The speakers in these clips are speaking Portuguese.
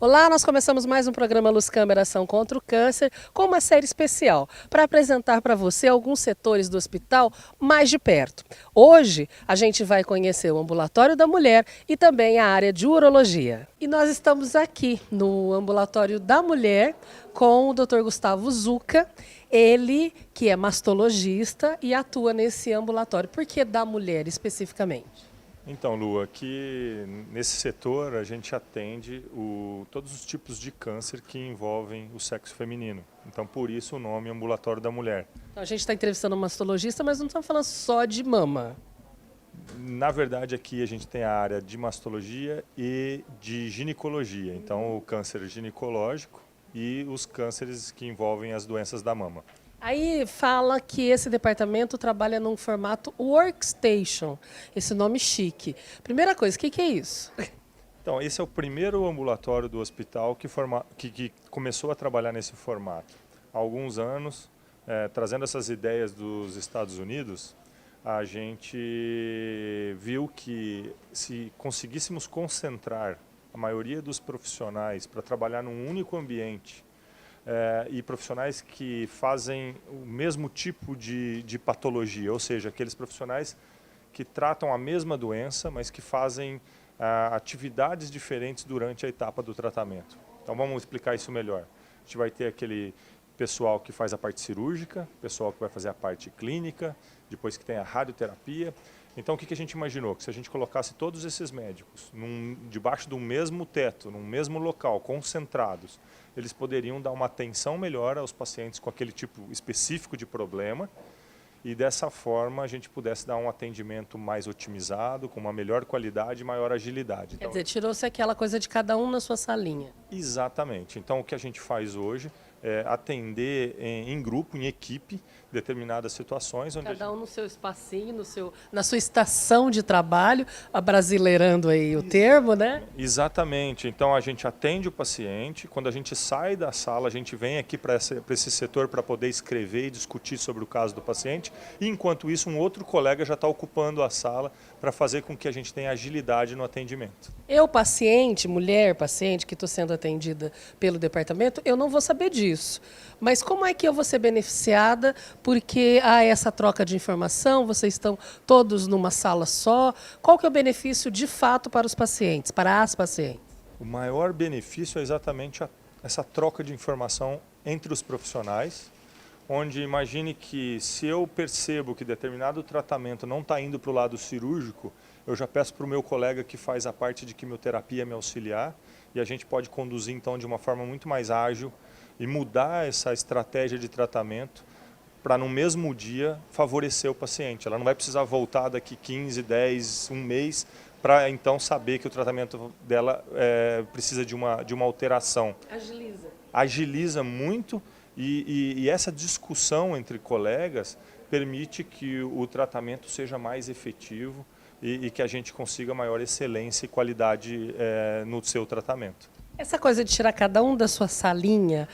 Olá, nós começamos mais um programa Luz Câmara Ação contra o Câncer com uma série especial para apresentar para você alguns setores do hospital mais de perto. Hoje a gente vai conhecer o Ambulatório da Mulher e também a área de urologia. E nós estamos aqui no Ambulatório da Mulher com o Dr. Gustavo Zucca, ele que é mastologista e atua nesse ambulatório. Por que da mulher especificamente? Então, Lu, aqui nesse setor a gente atende todos os tipos de câncer que envolvem o sexo feminino. Então, por isso o nome Ambulatório da Mulher. Então, a gente está entrevistando um mastologista, mas não estamos falando só de mama. Na verdade, aqui a gente tem a área de mastologia e de ginecologia. Então, o câncer ginecológico e os cânceres que envolvem as doenças da mama. Aí fala que esse departamento trabalha num formato workstation, esse nome chique. Primeira coisa, o que é isso? Então, esse é o primeiro ambulatório do hospital que começou a trabalhar nesse formato. Há alguns anos, trazendo essas ideias dos Estados Unidos, a gente viu que se conseguíssemos concentrar a maioria dos profissionais para trabalhar num único ambiente, e profissionais que fazem o mesmo tipo de patologia, ou seja, aqueles profissionais que tratam a mesma doença, mas que fazem atividades diferentes durante a etapa do tratamento. Então vamos explicar isso melhor. A gente vai ter aquele pessoal que faz a parte cirúrgica, pessoal que vai fazer a parte clínica, depois que tem a radioterapia. Então o que a gente imaginou? Que se a gente colocasse todos esses médicos debaixo do mesmo teto, num mesmo local, concentrados, eles poderiam dar uma atenção melhor aos pacientes com aquele tipo específico de problema e dessa forma a gente pudesse dar um atendimento mais otimizado, com uma melhor qualidade e maior agilidade. Quer dizer, tirou-se aquela coisa de cada um na sua salinha. Exatamente. Então o que a gente faz hoje é atender em grupo, em equipe, determinadas situações. Onde Cada um no seu espacinho, na sua estação de trabalho, abrasileirando aí o termo, né? Exatamente. Então a gente atende o paciente, quando a gente sai da sala, a gente vem aqui para esse setor para poder escrever e discutir sobre o caso do paciente, e enquanto isso um outro colega já está ocupando a sala para fazer com que a gente tenha agilidade no atendimento. Eu, paciente, mulher paciente, que estou sendo atendida pelo departamento, eu não vou saber disso. Mas como é que eu vou ser beneficiada? Porque há essa troca de informação, vocês estão todos numa sala só. Qual que é o benefício de fato para os pacientes, para as pacientes? O maior benefício é exatamente essa troca de informação entre os profissionais, onde imagine que se eu percebo que determinado tratamento não está indo para o lado cirúrgico, eu já peço para o meu colega que faz a parte de quimioterapia me auxiliar e a gente pode conduzir então de uma forma muito mais ágil e mudar essa estratégia de tratamento para no mesmo dia favorecer o paciente. Ela não vai precisar voltar daqui 15, 10, um mês para então saber que o tratamento dela precisa de uma alteração. Agiliza. Agiliza muito. E essa discussão entre colegas permite que o tratamento seja mais efetivo e que a gente consiga maior excelência e qualidade no seu tratamento. Essa coisa de tirar cada um da sua salinha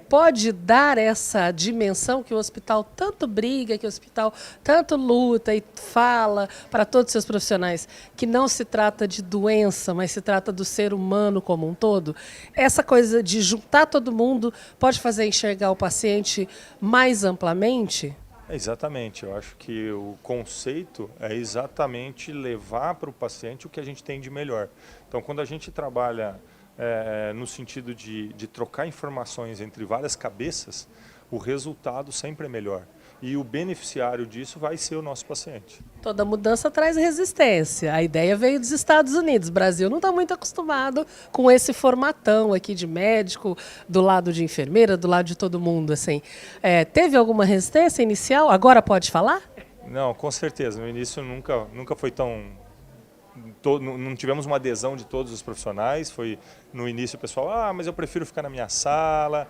pode dar essa dimensão que o hospital tanto briga, que o hospital tanto luta e fala para todos os seus profissionais, que não se trata de doença, mas se trata do ser humano como um todo. Essa coisa de juntar todo mundo pode fazer enxergar o paciente mais amplamente? Exatamente, eu acho que o conceito é exatamente levar para o paciente o que a gente tem de melhor. Então, quando a gente trabalha no sentido de trocar informações entre várias cabeças, o resultado sempre é melhor. E o beneficiário disso vai ser o nosso paciente. Toda mudança traz resistência. A ideia veio dos Estados Unidos. O Brasil não está muito acostumado com esse formatão aqui de médico, do lado de enfermeira, do lado de todo mundo. Assim. Teve alguma resistência inicial? Agora pode falar? Não, com certeza. No início nunca foi tão... Não tivemos uma adesão de todos os profissionais, foi no início o pessoal, mas eu prefiro ficar na minha sala,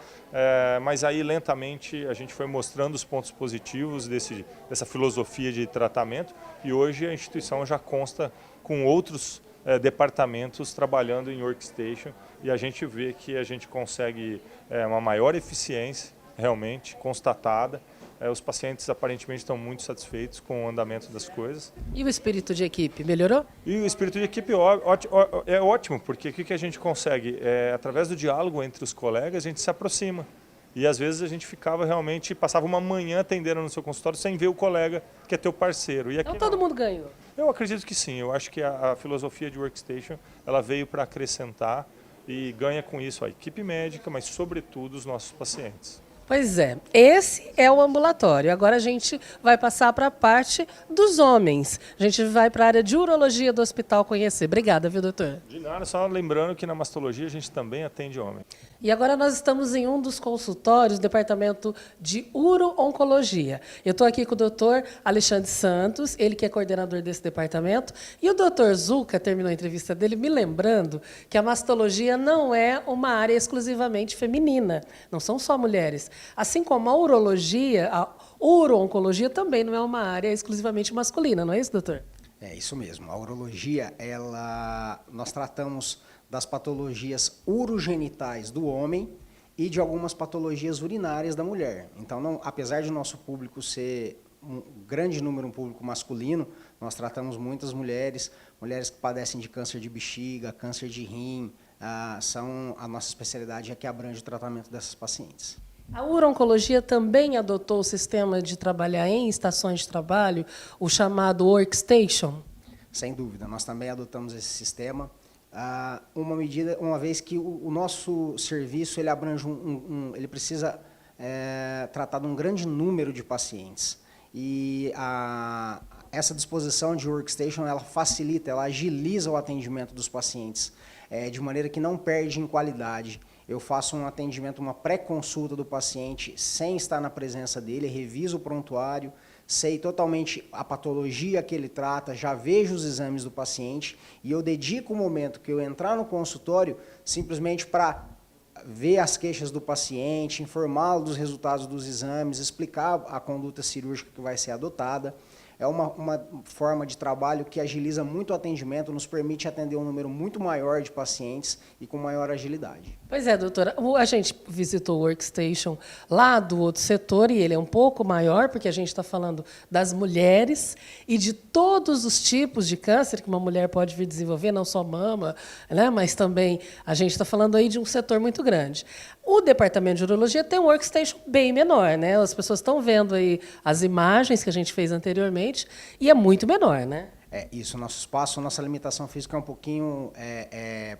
mas aí lentamente a gente foi mostrando os pontos positivos dessa filosofia de tratamento e hoje a instituição já consta com outros departamentos trabalhando em workstation e a gente vê que a gente consegue uma maior eficiência realmente constatada. Os pacientes aparentemente estão muito satisfeitos com o andamento das coisas. E o espírito de equipe, melhorou? E o espírito de equipe é ótimo, porque o que a gente consegue? Através do diálogo entre os colegas, a gente se aproxima. E às vezes a gente ficava realmente, passava uma manhã atendendo no seu consultório sem ver o colega que é teu parceiro. E aqui Então todo mundo ganhou. Eu acredito que sim, eu acho que a filosofia de workstation ela veio para acrescentar e ganha com isso a equipe médica, mas sobretudo os nossos pacientes. Pois é, esse é o ambulatório. Agora a gente vai passar para a parte dos homens. A gente vai para a área de urologia do hospital conhecer. Obrigada, viu, doutor? De nada, só lembrando que na mastologia a gente também atende homem. E agora nós estamos em um dos consultórios do departamento de uro-oncologia. Eu estou aqui com o doutor Alexandre Santos, ele que é coordenador desse departamento. E o doutor Zuca terminou a entrevista dele me lembrando que a mastologia não é uma área exclusivamente feminina. Não são só mulheres. Assim como a urologia, a uro-oncologia também não é uma área exclusivamente masculina, não é isso, doutor? É isso mesmo. A urologia, nós tratamos das patologias urogenitais do homem e de algumas patologias urinárias da mulher. Então, apesar de nosso público ser um grande número, um público masculino, nós tratamos muitas mulheres que padecem de câncer de bexiga, câncer de rim, são a nossa especialidade é que abrange o tratamento dessas pacientes. A uro-oncologia também adotou o sistema de trabalhar em estações de trabalho, o chamado workstation? Sem dúvida, nós também adotamos esse sistema. Uma vez que o nosso serviço ele abrange ele precisa tratar de um grande número de pacientes e essa disposição de workstation ela facilita, ela agiliza o atendimento dos pacientes de maneira que não perde em qualidade. Eu faço um atendimento, uma pré-consulta do paciente sem estar na presença dele, reviso o prontuário, sei totalmente a patologia que ele trata, já vejo os exames do paciente e eu dedico o momento que eu entrar no consultório simplesmente para ver as queixas do paciente, informá-lo dos resultados dos exames, explicar a conduta cirúrgica que vai ser adotada. É uma forma de trabalho que agiliza muito o atendimento, nos permite atender um número muito maior de pacientes e com maior agilidade. Pois é, doutora. A gente visitou o workstation lá do outro setor e ele é um pouco maior, porque a gente está falando das mulheres e de todos os tipos de câncer que uma mulher pode vir desenvolver, não só mama, né, mas também a gente está falando aí de um setor muito grande. O departamento de urologia tem um workstation bem menor, né? As pessoas estão vendo aí as imagens que a gente fez anteriormente e é muito menor, né? Isso, nosso espaço, nossa limitação física é um pouquinho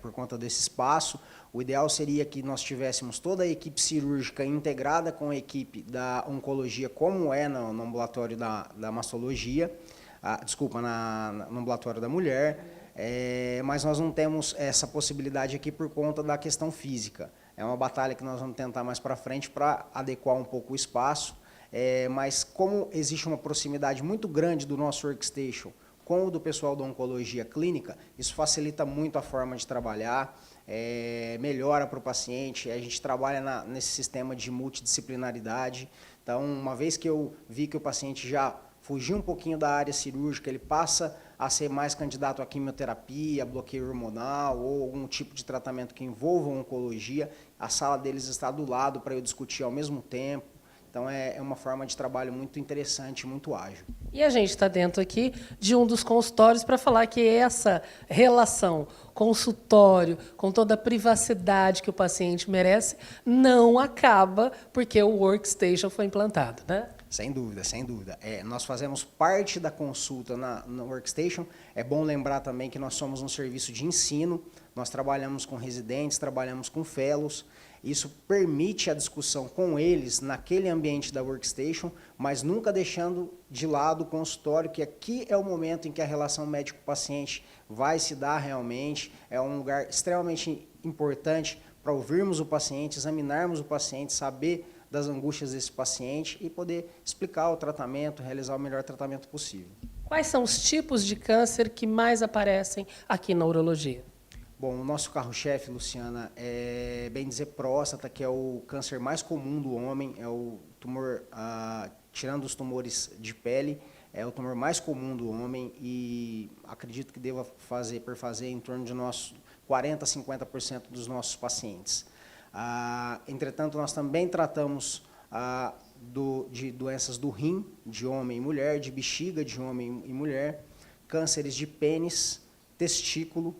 por conta desse espaço. O ideal seria que nós tivéssemos toda a equipe cirúrgica integrada com a equipe da oncologia, como é no ambulatório da mastologia, no ambulatório da mulher, mas nós não temos essa possibilidade aqui por conta da questão física. É uma batalha que nós vamos tentar mais para frente para adequar um pouco o espaço, mas como existe uma proximidade muito grande do nosso workstation com o do pessoal da oncologia clínica, isso facilita muito a forma de trabalhar, melhora para o paciente, a gente trabalha nesse sistema de multidisciplinaridade. Então, uma vez que eu vi que o paciente já fugiu um pouquinho da área cirúrgica, ele passa a ser mais candidato à quimioterapia, bloqueio hormonal ou algum tipo de tratamento que envolva oncologia, a sala deles está do lado para eu discutir ao mesmo tempo. Então, é uma forma de trabalho muito interessante, muito ágil. E a gente está dentro aqui de um dos consultórios para falar que essa relação consultório, com toda a privacidade que o paciente merece, não acaba porque o workstation foi implantado, né? Sem dúvida, sem dúvida. Nós fazemos parte da consulta no workstation. É bom lembrar também que nós somos um serviço de ensino, nós trabalhamos com residentes, trabalhamos com fellows. Isso permite a discussão com eles naquele ambiente da workstation, mas nunca deixando de lado o consultório, que aqui é o momento em que a relação médico-paciente vai se dar realmente. É um lugar extremamente importante para ouvirmos o paciente, examinarmos o paciente, saber das angústias desse paciente e poder explicar o tratamento, realizar o melhor tratamento possível. Quais são os tipos de câncer que mais aparecem aqui na urologia? Bom, o nosso carro-chefe, Luciana, é bem dizer próstata, que é o câncer mais comum do homem, é o tumor, tirando os tumores de pele, é o tumor mais comum do homem e acredito que deva perfazer em torno de 40% a 50% dos nossos pacientes. Entretanto, nós também tratamos de doenças do rim, de homem e mulher, de bexiga, de homem e mulher, cânceres de pênis, testículo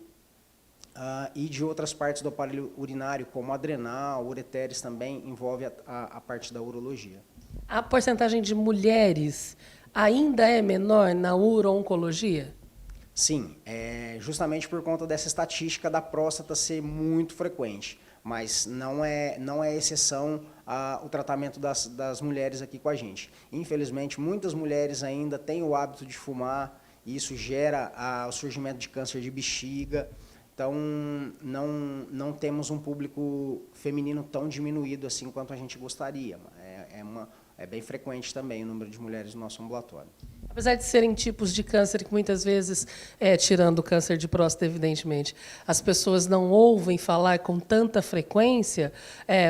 e de outras partes do aparelho urinário, como adrenal, ureteres também, envolve a parte da urologia. A porcentagem de mulheres ainda é menor na uro-oncologia? Sim, justamente por conta dessa estatística da próstata ser muito frequente, mas não é exceção o tratamento das mulheres aqui com a gente. Infelizmente, muitas mulheres ainda têm o hábito de fumar, e isso gera o surgimento de câncer de bexiga. Então, não temos um público feminino tão diminuído assim quanto a gente gostaria. É bem frequente também o número de mulheres no nosso ambulatório. Apesar de serem tipos de câncer que muitas vezes, tirando o câncer de próstata, evidentemente, as pessoas não ouvem falar com tanta frequência,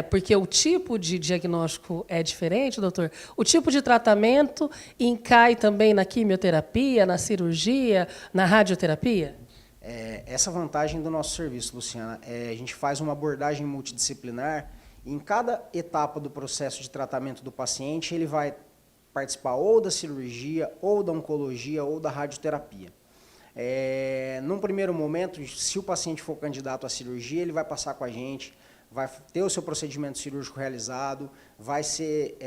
porque o tipo de diagnóstico é diferente, doutor? O tipo de tratamento encai também na quimioterapia, na cirurgia, na radioterapia? Essa vantagem do nosso serviço, Luciana, a gente faz uma abordagem multidisciplinar. Em cada etapa do processo de tratamento do paciente, ele vai participar ou da cirurgia, ou da oncologia, ou da radioterapia. Num primeiro momento, se o paciente for candidato à cirurgia, ele vai passar com a gente, vai ter o seu procedimento cirúrgico realizado, vai ser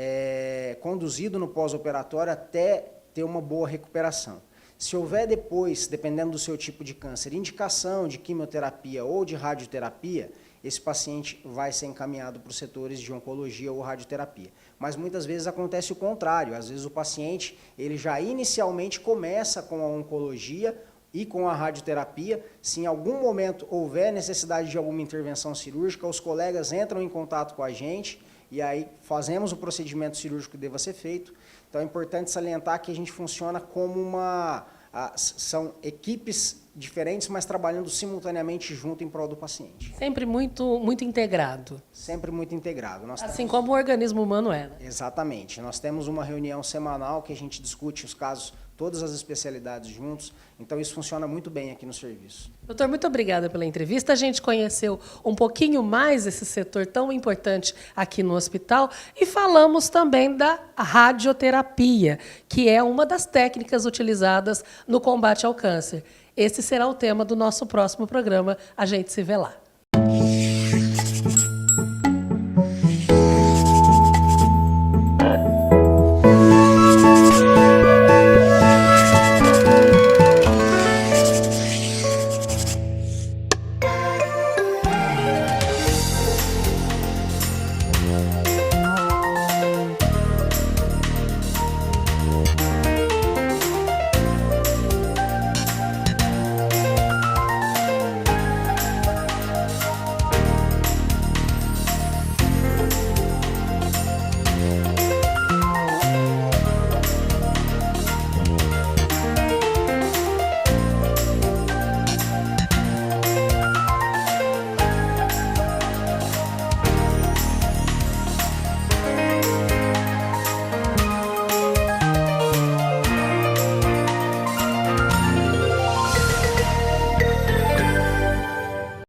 conduzido no pós-operatório até ter uma boa recuperação. Se houver depois, dependendo do seu tipo de câncer, indicação de quimioterapia ou de radioterapia, esse paciente vai ser encaminhado para os setores de oncologia ou radioterapia. Mas muitas vezes acontece o contrário, às vezes o paciente ele já inicialmente começa com a oncologia e com a radioterapia. Se em algum momento houver necessidade de alguma intervenção cirúrgica, os colegas entram em contato com a gente e aí fazemos o procedimento cirúrgico que deva ser feito. Então é importante salientar que a gente funciona como são equipes diferentes, mas trabalhando simultaneamente junto em prol do paciente. Sempre muito integrado. Sempre muito integrado. Assim como o organismo humano é. Né? Exatamente. Nós temos uma reunião semanal que a gente discute os casos, todas as especialidades juntos. Então isso funciona muito bem aqui no serviço. Doutor, muito obrigada pela entrevista. A gente conheceu um pouquinho mais esse setor tão importante aqui no hospital e falamos também da radioterapia, que é uma das técnicas utilizadas no combate ao câncer. Esse será o tema do nosso próximo programa. A gente se vê lá.